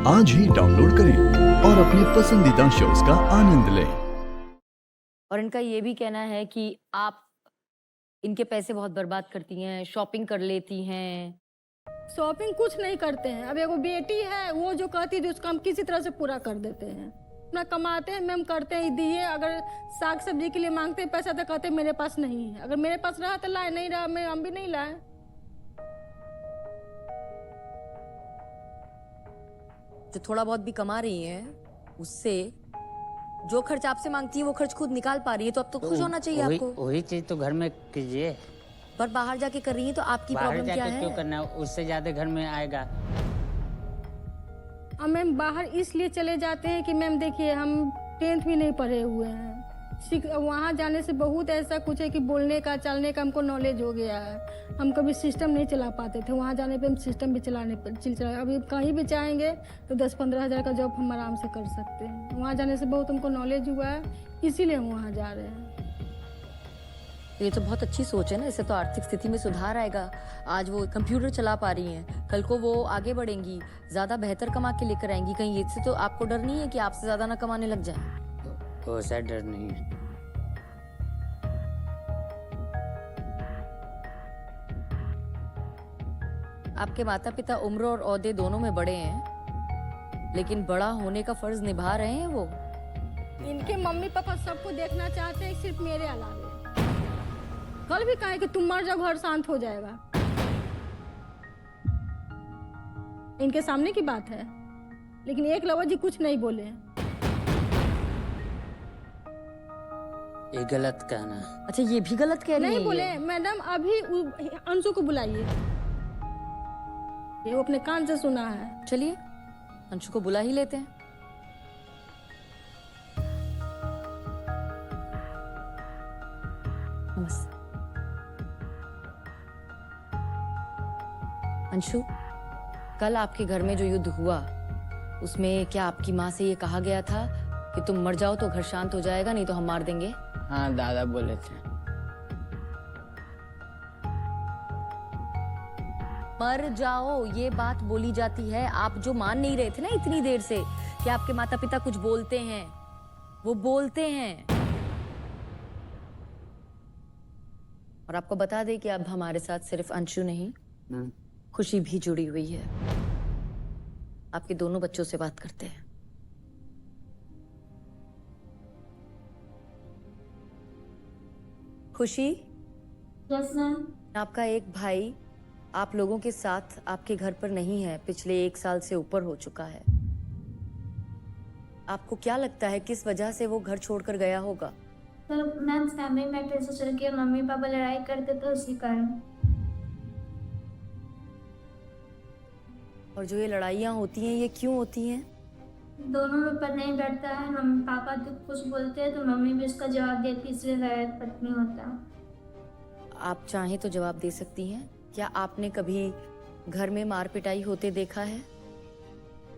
आज ही डाउनलोड करें और अपने पसंदीदा शोज का आनंद लें। और इनका ये भी कहना है कि आप इनके पैसे बहुत बर्बाद करती हैं, शॉपिंग कर लेती हैं। शॉपिंग कुछ नहीं करते हैं। अब एगो बेटी है, वो जो कहती है उसको हम किसी तरह से पूरा कर देते हैं। अपना कमाते हैं, मैम करते हैं, दिए। अगर साग सब्जी के लिए मांगते हैं पैसा तो कहते हैं मेरे पास नहीं है। अगर मेरे पास रहा तो लाए, नहीं रहा मैं हम भी नहीं लाए। जो थोड़ा बहुत भी कमा रही हैं उससे जो खर्च आपसे मांगती है वो खर्च खुद निकाल पा रही है, तो अब तो खुश होना चाहिए आपको। वही चीज तो घर में कीजिए। पर बाहर जाके कर रही है तो आपकी प्रॉब्लम क्या है? क्यों करना है? उससे ज्यादा घर में आएगा। अब मैम बाहर इसलिए चले जाते हैं कि मैम देखिए हम 10th भी नहीं पढ़े हुए हैं। वहाँ जाने से बहुत ऐसा कुछ है कि बोलने का, चलने का हमको नॉलेज हो गया है। हम कभी सिस्टम नहीं चला पाते थे, वहाँ जाने पे हम सिस्टम भी चला अभी कहीं भी चाहेंगे तो 10-15 हज़ार का जॉब हम आराम से कर सकते हैं। वहाँ जाने से बहुत हमको नॉलेज हुआ है, इसीलिए हम वहाँ जा रहे हैं। ये तो बहुत अच्छी सोच है ना, इससे तो आर्थिक स्थिति में सुधार आएगा। आज वो कंप्यूटर चला पा रही हैं, कल को वो आगे बढ़ेंगी, ज्यादा बेहतर कमा के लेकर आएंगी। कहीं इससे तो आपको डर नहीं है कि आपसे ज्यादा ना कमाने लग जाए? कोई सा डर नहीं है। आपके माता पिता उम्र और ओहदे दोनों में बड़े हैं, लेकिन बड़ा होने का फर्ज निभा रहे हैं वो। इनके मम्मी पापा सबको देखना चाहते हैं, सिर्फ मेरे अलावे। कल भी कहे कि तुम मर जाओ घर शांत हो जाएगा। इनके सामने की बात है, लेकिन एक लवर जी कुछ नहीं बोले। ये गलत कहना है। अच्छा, ये भी गलत कह रही नहीं है बोले। ये? मैडम अभी अंशु को बुलाइए, ये वो अपने कान से सुना है। चलिए अंशु को बुला ही लेते हैं। नमस्ते अंशु, कल आपके घर में जो युद्ध हुआ उसमें क्या आपकी माँ से ये कहा गया था कि तुम मर जाओ तो घर शांत हो जाएगा, नहीं तो हम मार देंगे? हाँ, दादा बोले थे। मर जाओ ये बात बोली जाती है। आप जो मान नहीं रहे थे ना इतनी देर से कि आपके माता पिता कुछ बोलते हैं, वो बोलते हैं। और आपको बता दें कि अब हमारे साथ सिर्फ अंशु नहीं, खुशी भी जुड़ी हुई है। आपके दोनों बच्चों से बात करते हैं। खुशी, यस मैम। आपका एक भाई आप लोगों के साथ आपके घर पर नहीं है, पिछले 1 साल से ऊपर हो चुका है। आपको क्या लगता है किस वजह से वो घर छोड़कर गया होगा? सर मैम, फैमिली मैटर से चल के मम्मी पापा लड़ाई करते तो उसी कारण। और जो ये लड़ाइयाँ होती हैं ये क्यों होती हैं? दोनों में पर नहीं बैठता है। मम्मी पापा तो कुछ बोलते हैं तो मम्मी भी उसका जवाब देती, इसलिए गैर पत्नी होता। आप चाहें तो जवाब दे सकती हैं। क्या आपने कभी घर में मार पिटाई होते देखा है?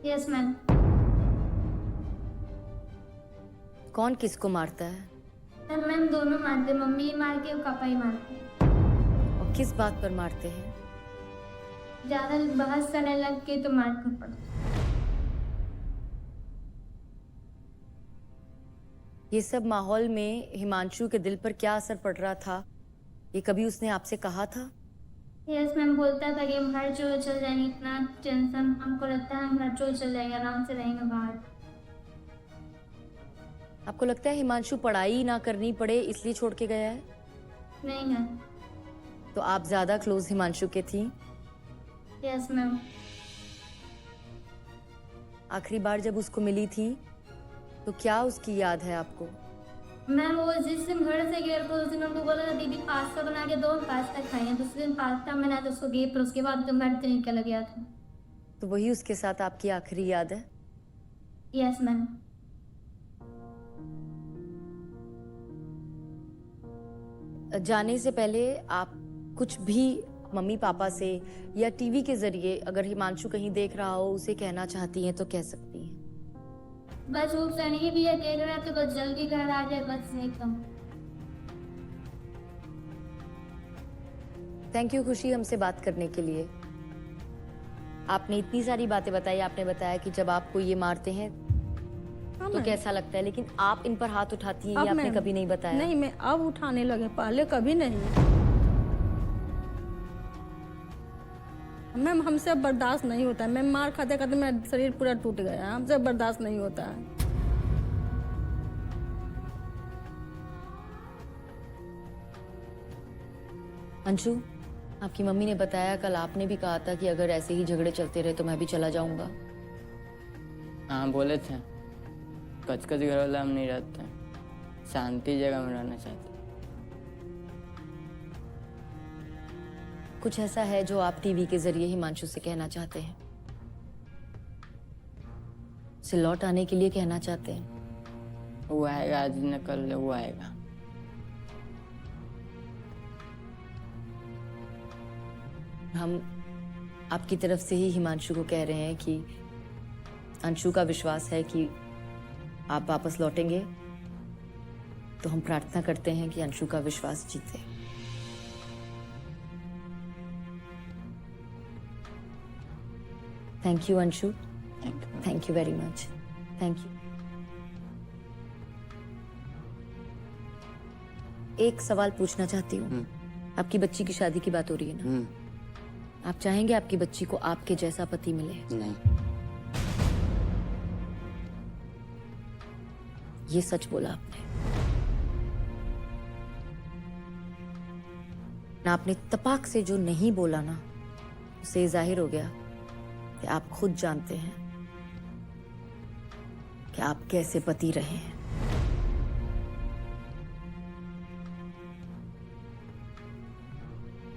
Yes ma'am. कौन किसको मारता है? सर मैम दोनों मारते, मम्मी ही मारती है और पापा ही मारते हैं। और किस बात पर मारते हैं? ज्यादा बहस करने लग के तो मारना पड़ता। ये सब माहौल में हिमांशु के दिल पर क्या असर पड़ रहा था, ये कभी उसने आपसे कहा था? यस मैम, बोलता था कि हम हर चोर चल जाएंगे, इतना टेंशन हमको लगता है, हम हर चोर चल जाएंगे, आराम से रहेंगे बाहर। आपको लगता है हिमांशु पढ़ाई ना करनी पड़े इसलिए छोड़ के गया है? नहीं मैम। तो आप ज्यादा क्लोज हिमांशु के थी? Yes ma'am. आखिरी बार जब उसको मिली थी तो क्या उसकी याद है आपको? मैम वो जिस दिन घर से गए तो उस दिन हमको बोला था दीदी पास्ता बना के दो, हम पास्ता खाएंगे। दूसरे दिन पास्ता मैंने तो उसको गए, फिर उसके बाद तो घर से निकल गया था। तो वही उसके साथ आपकी आखिरी याद है? Yes ma'am. जाने से पहले आप कुछ भी मम्मी पापा से या टीवी के जरिए अगर हिमांशु कहीं देख रहा हो उसे कहना चाहती हैं तो कह सकती हैं। बस वो सनी भी है देख रहा है तो बस जल्दी घर आ जाए, बस एकदम। थैंक यू खुशी हमसे बात करने के लिए। आपने इतनी सारी बातें बताई, आपने बताया कि जब आपको ये मारते हैं हाँ, तो मैम। कैसा लगता है, लेकिन आप इन पर हाथ उठाती हैं अब ये आपने मैम, कभी नहीं बताया। नहीं, मैं अब उठाने लगे, पहले कभी नहीं। मैम हमसे अब बर्दाश्त नहीं होता है। मैम मार खाते खाते मेरा शरीर पूरा टूट गया, हमसे अब बर्दाश्त नहीं होता है। अंशु, आपकी मम्मी ने बताया, कल आपने भी कहा था कि अगर ऐसे ही झगड़े चलते रहे तो मैं भी चला जाऊंगा। हाँ बोले थे, कच घर वाला हम नहीं रहते, शांति जगह में रहना चाहते। कुछ ऐसा है जो आप टीवी के जरिए हिमांशु से कहना चाहते हैं, उसे लौट आने के लिए कहना चाहते हैं? वो आएगा, आज न कल वो आएगा। हम आपकी तरफ से ही हिमांशु को कह रहे हैं कि अंशु का विश्वास है कि आप वापस लौटेंगे, तो हम प्रार्थना करते हैं कि अंशु का विश्वास जीते। Thank you Anshu, thank you very much, thank you. एक सवाल पूछना चाहती हूँ। आपकी बच्ची की शादी की बात हो रही है ना? आप चाहेंगे आपकी बच्ची को आपके जैसा पति मिले? नहीं। ये सच बोला आपने ना, आपने तपाक से जो नहीं बोला ना, उससे जाहिर हो गया कि आप खुद जानते हैं कि आप कैसे पति रहे हैं।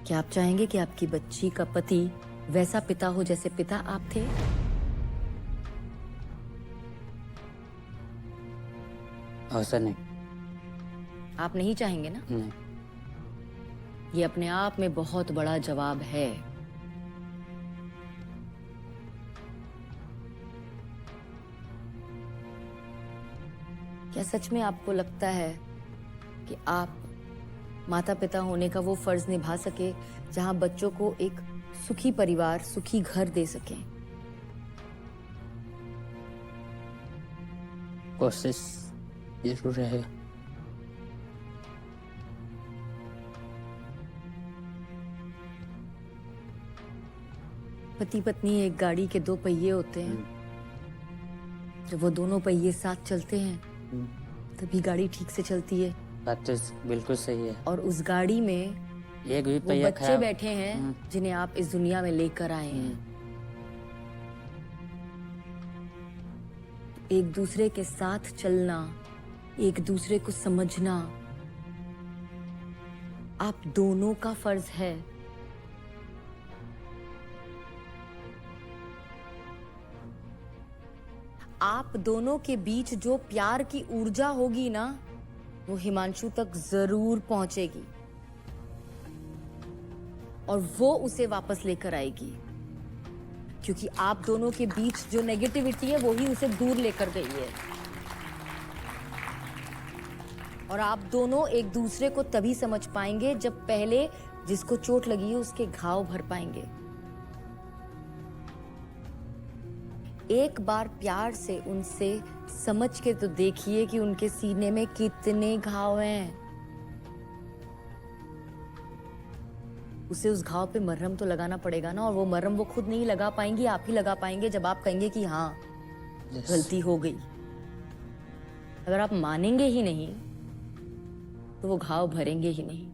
क्या आप चाहेंगे कि आपकी बच्ची का पति वैसा पिता हो जैसे पिता आप थे? ऐसा नहीं। आप नहीं चाहेंगे ना? नहीं। ये अपने आप में बहुत बड़ा जवाब है। क्या सच में आपको लगता है कि आप माता पिता होने का वो फर्ज निभा सके जहां बच्चों को एक सुखी परिवार, सुखी घर दे सकें? कोशिश जरूर रहेगा। पति पत्नी एक गाड़ी के दो पहिए होते हैं, जब वो दोनों पहिए साथ चलते हैं तभी गाड़ी ठीक से चलती है। बात तो बिल्कुल सही है। और उस गाड़ी में एक भी वो पहिया बच्चे खराब। बैठे हैं जिन्हें आप इस दुनिया में लेकर आए हैं। एक दूसरे के साथ चलना, एक दूसरे को समझना आप दोनों का फर्ज है। आप दोनों के बीच जो प्यार की ऊर्जा होगी ना, वो हिमांशु तक जरूर पहुंचेगी और वो उसे वापस लेकर आएगी, क्योंकि आप दोनों के बीच जो नेगेटिविटी है वो ही उसे दूर लेकर गई है। और आप दोनों एक दूसरे को तभी समझ पाएंगे जब पहले जिसको चोट लगी है उसके घाव भर पाएंगे। एक बार प्यार से उनसे समझ के तो देखिए कि उनके सीने में कितने घाव हैं। उसे उस घाव पे मरहम तो लगाना पड़ेगा ना, और वो मरहम वो खुद नहीं लगा पाएंगी, आप ही लगा पाएंगे जब आप कहेंगे कि हाँ गलती हो गई। अगर आप मानेंगे ही नहीं तो वो घाव भरेंगे ही नहीं।